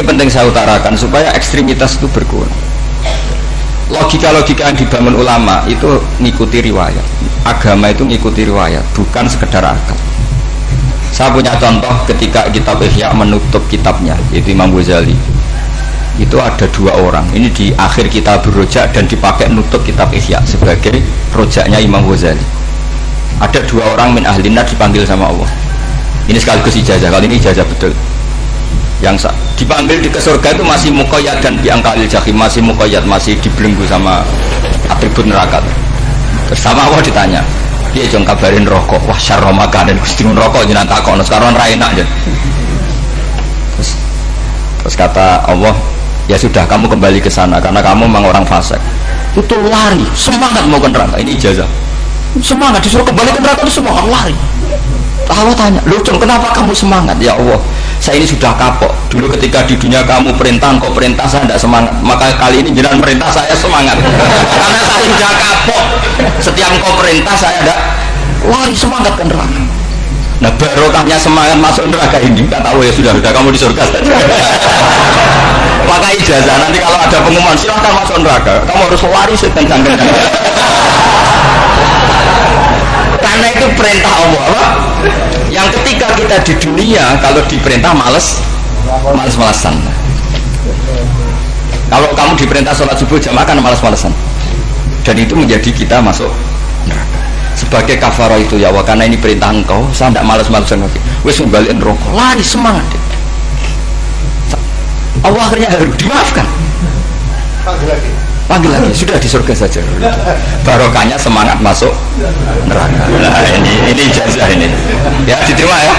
Ini penting saya utarakan supaya ekstremitas itu berkurang. Logika-logika yang dibangun ulama itu ngikuti riwayat. Agama itu ngikuti riwayat, bukan sekedar akal. Saya punya contoh ketika kitab Ihya menutup kitabnya, yaitu Imam Ghazali. Itu ada dua orang. Ini di akhir kitab Rojak dan dipakai nutup kitab Ihya sebagai rojaknya Imam Ghazali. Ada dua orang min ahlin nar dipanggil sama Allah. Ini sekaligus ijazah, kali ini ijazah betul. Yang dipanggil di ke surga itu masih muqayyad dan biangkalil jahim, masih muqayyad, masih dibelenggu sama atribut neraka. Terus sama Allah ditanya, dia jong kabarin rokok, wah syarra makanan Gusti rokok jenengan takono sekarang ra enak aja. Terus kata Allah, ya sudah kamu kembali ke sana karena kamu memang orang fasik. Itu lari, semangat mau ke neraka. Ini ijazah. Semangat disuruh kembali ke neraka itu semangat lari. Allah tanya, lu Jong kenapa kamu semangat? Ya Allah, saya ini sudah kapok. Dulu ketika di dunia kamu perintah, kok perintah saya tidak semangat. Maka kali ini jenengan perintah saya semangat. Karena saya sudah kapok. Setiap kau perintah saya ada lari semangat ke neraka. Nah barokahnya semangat masuk neraka ini kata Allah, ya sudah kamu di surga saja. Maka ijazah nanti kalau ada pengumuman silahkan masuk neraka, kamu harus lari sekencang-kencang. Karena itu perintah Allah, apa? Yang ketika kita di dunia kalau diperintah males-malesan. Kalau kamu diperintah sholat subuh jamaah kan males-malesan. Dan itu menjadi kita masuk neraka. Sebagai kafarah itu ya Allah, karena ini perintah engkau, saya tidak males-malesan lagi. Wes ngembaliin rokok, lari semangat. Allah akhirnya harus dimaafkan. Panggil lagi, sudah di surga saja. Barokahnya semangat masuk neraka. Nah ini ijazah ini. Ya diterima ya.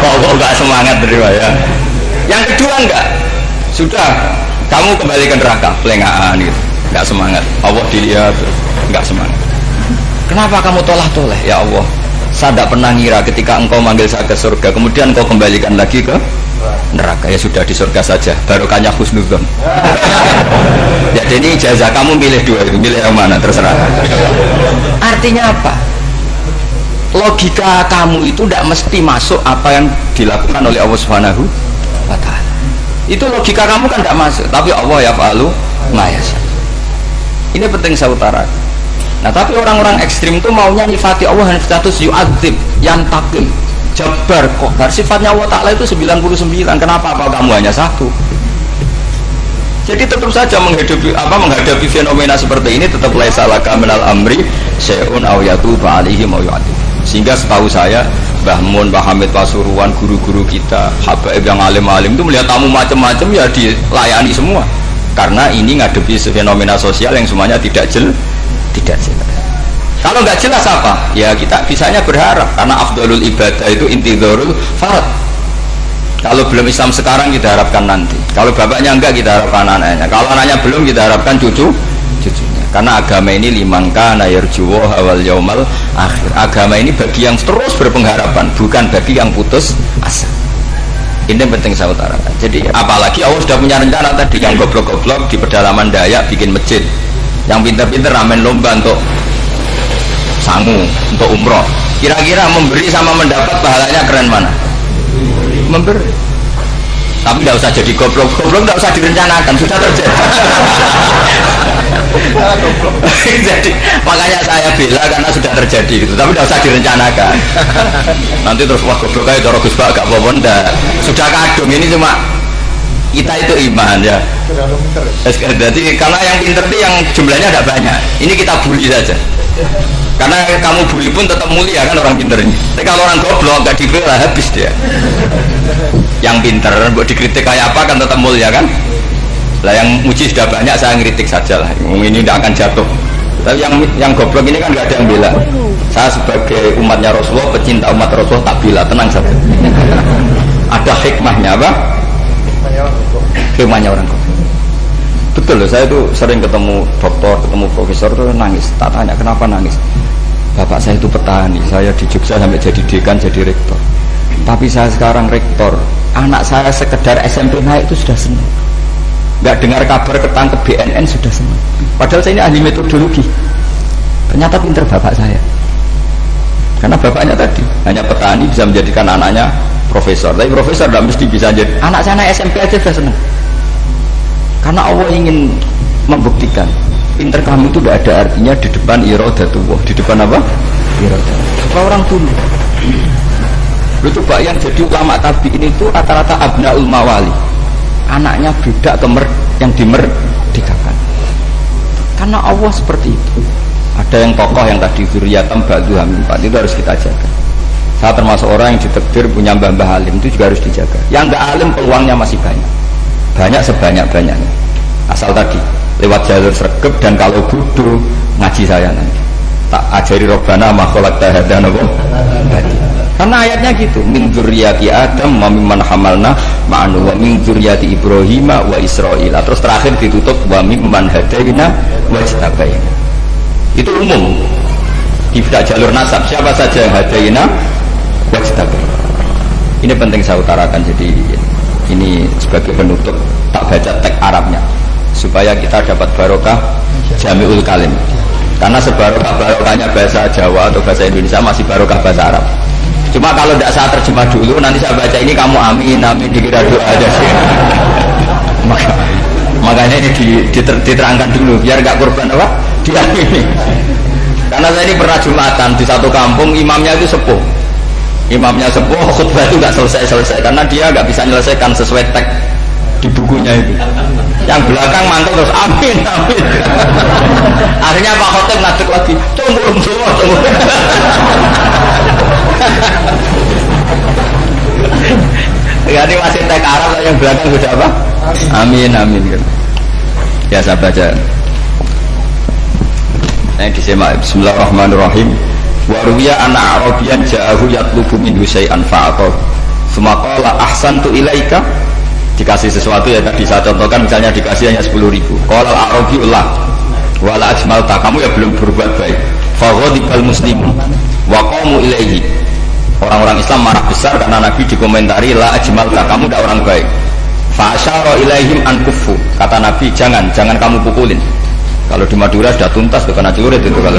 Kok enggak semangat terima ya. Yang kedua enggak. Sudah kamu kembali ke neraka, pelengahan gitu. Enggak semangat. Allah dilihat enggak semangat. Kenapa kamu toleh? Ya Allah, saya tidak pernah ngira ketika engkau manggil saya ke surga, kemudian engkau kembalikan lagi ke neraka. Ya sudah di surga saja, barokahnya husnudzon. Jadi ini ijazah kamu pilih dua itu, pilih yang mana terserah. Artinya apa? Logika kamu itu tidak mesti masuk apa yang dilakukan oleh Allah Subhanahu wa Ta'ala. Itu logika kamu kan tidak masuk, tapi Allah yaf'alu ma yasha. Ini penting saya utarakan. Nah tapi orang-orang ekstrim itu maunya nifati Allah dan status yu'adzib, yantakim, Jabbar, Qahar. Sifatnya Allah Ta'ala itu 99. Kenapa apa kamu hanya satu? Jadi tetap saja menghadapi fenomena seperti ini tetap laisa laka minal amri syai'un aw yatuba alaihim aw yu'adzib. Sehingga setahu saya Mbah Mun, Mbah Hamid Pasuruan, guru-guru kita, habaib yang alim-alim itu melihat tamu macam-macam ya dilayani semua. Karena ini ngadepi fenomena sosial yang semuanya tidak jelas. Kalau nggak jelas apa? Ya kita bisanya berharap karena afdalul ibadah itu intidharul farad. Kalau belum Islam sekarang kita harapkan nanti. Kalau bapaknya enggak kita harapkan anaknya. Kalau anaknya belum kita harapkan cucunya. Karena agama ini liman kana yarjuwa wal yaumal akhir. Agama ini bagi yang terus berpengharapan, bukan bagi yang putus asa. Ini penting saya utarakan. Jadi apalagi Allah sudah punya rencana tadi, yang goblok-goblok di pedalaman Dayak bikin masjid, yang pintar-pintar ramen lomba untuk sangu, untuk umroh. Kira-kira memberi sama mendapat pahalanya keren mana? Memberi. Tapi tidak usah jadi goblok tidak usah direncanakan, sudah terjadi. Jadi makanya saya bela karena sudah terjadi gitu, tapi tidak usah direncanakan. Nanti terus wah goblok aja cara Gus Pak gak apa-apa ndak. Sudah kadung, ini cuma kita itu iman ya. Jadi karena yang pinter itu yang jumlahnya tidak banyak. Ini kita bully saja. Karena kamu bully pun tetap mulia kan orang pinter ini. Tapi kalau orang goblok gak dibela habis dia. Yang pinter buat dikritik kayak apa kan tetap mulia kan. Lah yang muji sudah banyak, saya ngeritik saja lah. Ini tidak akan jatuh. Tapi yang goblok ini kan nggak ada yang bela. Saya sebagai umatnya Rasulullah, pecinta umat Rasulullah tak bela, tenang saja. Ada hikmahnya apa? Hikmahnya orang goblok. Betul loh, saya itu sering ketemu dokter, ketemu profesor tuh nangis. Tak tanya kenapa nangis. Bapak saya itu petani, saya di Jogja sampai jadi dekan, jadi rektor. Tapi saya sekarang rektor, anak saya sekedar SMP naik itu sudah senang. Nggak dengar kabar ketangkep BNN sudah senang. Padahal saya ini ahli metodologi. Ternyata pinter bapak saya. Karena bapaknya tadi hanya petani bisa menjadikan anaknya profesor, tapi profesor tidak mesti bisa jadi. Anak saya SMP aja sudah senang, karena Allah ingin membuktikan pinter kamu itu tidak ada artinya di depan iradatullah. Di depan apa? Iradatullah. Supaya orang tunduk. Lu coba yang jadi ulama tabi'in itu rata-rata abnaul mawali, anaknya budak yang dimerdekakan. Karena Allah seperti itu. Ada yang tokoh yang tadi zuriyatam ba'duha min ba'd, itu harus kita jaga. Saya termasuk orang yang ditakdir punya mbah-mbah alim, itu juga harus dijaga. Yang enggak alim peluangnya masih banyak, banyak sebanyak-banyaknya. Asal tadi lewat jalur sregep, dan kalau bodoh ngaji saya nanti tak ajari Rabbana ma khalaqta hadza karena ayatnya gitu, min dzurriyyati Adam wa mimman hamalna ma'anu wa min dzurriyyati Ibrahim wa Israil. Terus terakhir ditutup wa mimman hadaina wa ijtabaina. Itu umum, tidak jalur nasab, siapa saja yang hadaina wa ijtabaina. Ini penting saya utarakan, jadi ini sebagai penutup tak baca teks Arabnya supaya kita dapat barokah jami'ul kalim. Karena sebarokah-barokahnya bahasa Jawa atau bahasa Indonesia masih barokah bahasa Arab. Cuma kalau tidak saya terjemah dulu, nanti saya baca ini kamu amin, amin, dikira doa aja sih. Makanya ini diterangkan dulu, biar gak korban apa? Diamini. Karena saya ini pernah Jumatan di satu kampung, imamnya itu sepuh. Imamnya sepuh, khutbah itu gak selesai-selesai, karena dia gak bisa menyelesaikan sesuai teks di bukunya itu. Yang belakang mantul terus amin, amin. Akhirnya Pak Khotib ngadeg lagi, tunggu. Ini masih teks Arab, yang belakang sudah apa? Amin, amin. Ya saya baca. Yang disemak. Bismillahirrahmanirrahim. Wa ruwiya anna Arabiyan ja'ahu yatlubu minhu syai'an fa'aqah. Tsumma qala ahsantu ilaika. Dikasih sesuatu ya tadi saya contohkan, misalnya dikasih hanya 10.000. Qala al-Arabiyullah wala ajmalta, kamu ya belum berbuat baik. Fa ghadibal muslimun wa qamu ilaihi. Orang-orang Islam marah besar karena Nabi dikomentari la ajmalta, kamu tidak orang baik. Fa asyara ilaihim an kuffu, kata Nabi jangan kamu pukulin. Kalau di Madura sudah tuntas tuh, kena celurit itu kalau.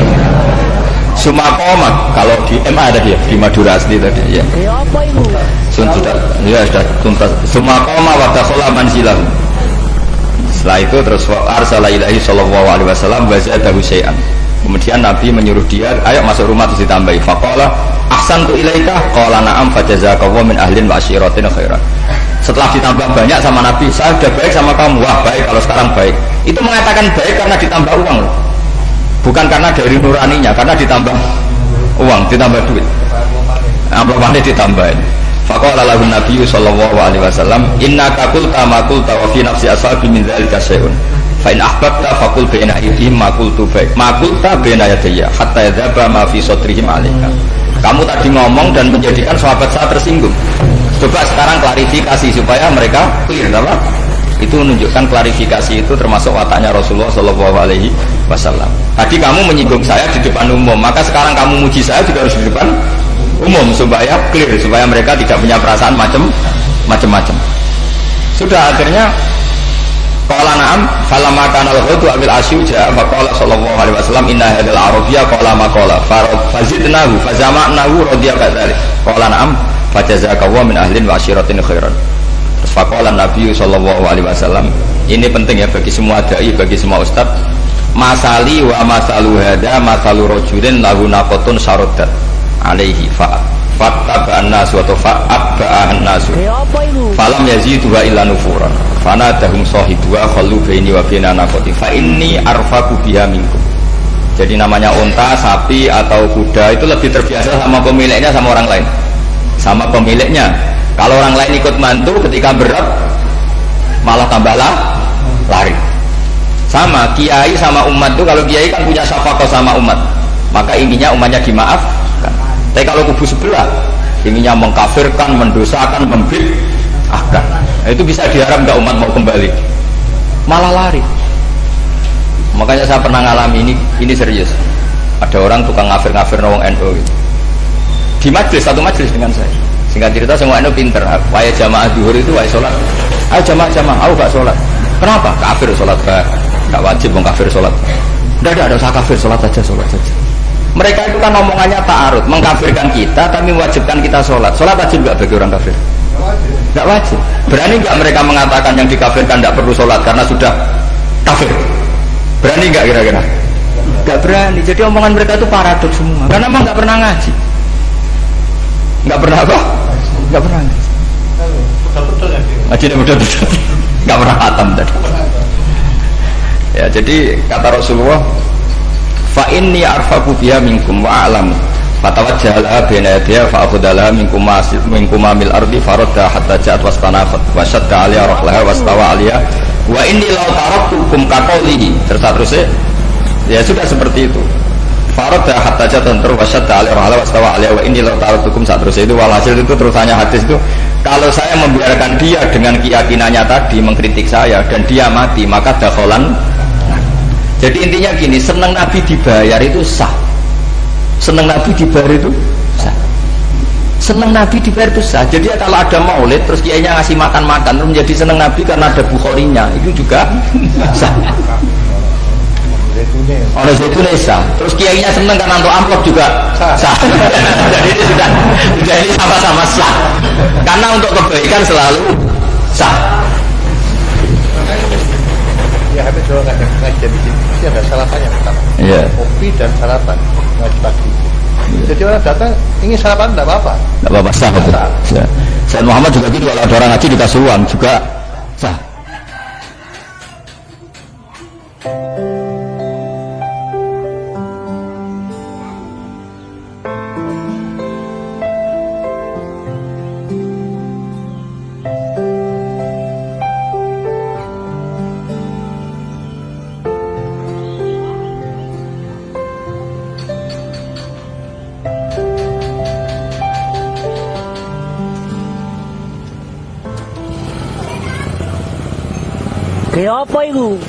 Sumakoma, kalau di MA ada dia di Madura asli tadi ya. Apa itu? Sudah tuntas. Sumakoma wa dakhala manzilahu. Setelah itu terus arsala ilahi sallallahu alaihi wasallam wa zadahu syai'an. Kemudian Nabi menyuruh dia, ayo masuk rumah, terus ditambahi. Faqala ahsantu ilaika, qala na'am fajazakallahu min ahlin wa asyiratin khairan. Setelah ditambah banyak sama Nabi, saya sudah baik sama kamu. Wah baik, kalau sekarang baik. Itu mengatakan baik karena ditambah uang, bukan karena dari nuraninya, karena ditambah uang, ditambah duit. Apa-apa ditambahin. Faqala lahu Nabi sallallahu alaihi wasallam, innaka qulta ma qulta wa fi nafsi ashabi min dzalika syai'un. Fa in ahbabta faqul baina aydihim ma qultu baik. Ma qulta baina yadayya hatta yadhaba ma fi sadrihim alaika. Kamu tadi ngomong dan menjadikan sahabat saya tersinggung. Coba sekarang klarifikasi supaya mereka clear, apa? Itu menunjukkan klarifikasi itu termasuk wataknya Rasulullah sallallahu alaihi wasallam. Tadi kamu menyinggung saya di depan umum, maka sekarang kamu muji saya juga harus di depan umum supaya clear, supaya mereka tidak punya perasaan macam-macam. Sudah akhirnya qala na'am falamma kana al-ghadu abil asyu ja'a faqala sallallahu alaihi wasallam inna hadzal arabiyya qala ma qala fazidnahu fazama'nahu radiya kadzalik qala na'am fajazakallahu min ahlin wa asyiratin khairan. Terus faqala Nabi sallallahu alaihi wasallam, ini penting ya bagi semua dai, bagi semua ustaz, masali wa masalu hada masalu rajulin lahu naqatun syaraddat alaihi fattaba'an nas wa fa'abba'an nas falam yaziduha illa nufuran fanadahum sahibuha khallu baini wa baina naqati fa inni arfaqu biha minkum. Jadi namanya unta, sapi atau kuda itu lebih terbiasa sama pemiliknya, sama orang lain, sama pemiliknya. Kalau orang lain ikut mantu ketika berat malah tambahlah lari. Sama kiai sama umat tuh, kalau kiai kan punya syafaqah sama umat, maka inginnya umatnya dimaafkan. Tapi kalau kubu sebelah inginnya mengkafirkan, mendosakan, membid'ahkan, itu bisa diharap nggak umat mau kembali, malah lari. Makanya saya pernah ngalami ini serius. Ada orang tukang ngafir-ngafir nawang NU gitu. Di majlis, satu majlis dengan saya. Singkat cerita semua NU pinter. Waya jamaah duhur itu waya sholat. Ayo jamaah, aku gak sholat. Kenapa? Kafir sholat, gak wajib mau kafir sholat. Tidak usah kafir, sholat saja. Mereka itu kan omongannya ta'arud, mengkafirkan kita tapi mewajibkan kita sholat. Sholat wajib nggak bagi orang kafir? Nggak wajib. Berani nggak mereka mengatakan yang dikafirkan nggak perlu sholat karena sudah kafir? Berani nggak kira-kira? Nggak berani. Jadi omongan mereka itu paradoks semua. Karena emang nggak pernah ngaji. Nggak pernah apa? Nggak pernah ngaji. Ngaji betul-betul. Nggak pernah khatam tadi. Ya, jadi kata Rasulullah, fa inni arfaqu biha minkum wa a'lamu fatawajjaha baina yadiha fa akhudala minkum mil ardi faradda hatta ja'at wastanafat wa shadda 'alaiha rahlaha wastawa 'alaiha wa inni law taraktukum kaqaulihi. Terus ya sudah seperti itu. Faradda hatta ja'at wa shadda 'alaiha rahlaha wastawa 'alaiha wa inni law taraktukum. Terus itu walhasil itu terusannya hadis itu, kalau saya membiarkan dia dengan keyakinannya tadi mengkritik saya dan dia mati maka dakholan. Jadi intinya gini, senang Nabi dibayar itu sah. Senang Nabi dibayar itu sah. Senang Nabi dibayar itu sah. Jadi kalau ada maulid terus kiainya ngasih makan-makan terus menjadi senang Nabi karena ada Bukharinya, itu juga sah. Oleh itu sah. Terus kiainya senang karena untuk amplop juga sah. Jadi ini sudah ini sama-sama sah. Karena untuk kebaikan selalu sah. Ya, habis kalau ngajian di sini pasti ada sarapannya pertama. Iya. Kopi dan sarapan ngaji pagi. Jadi orang datang ingin sarapan tidak apa-apa. Tidak apa-apa, sah. Sayyid Muhammad juga gitu, kalau ada orang ngaji dikasih uang juga sah. Kayak apa itu?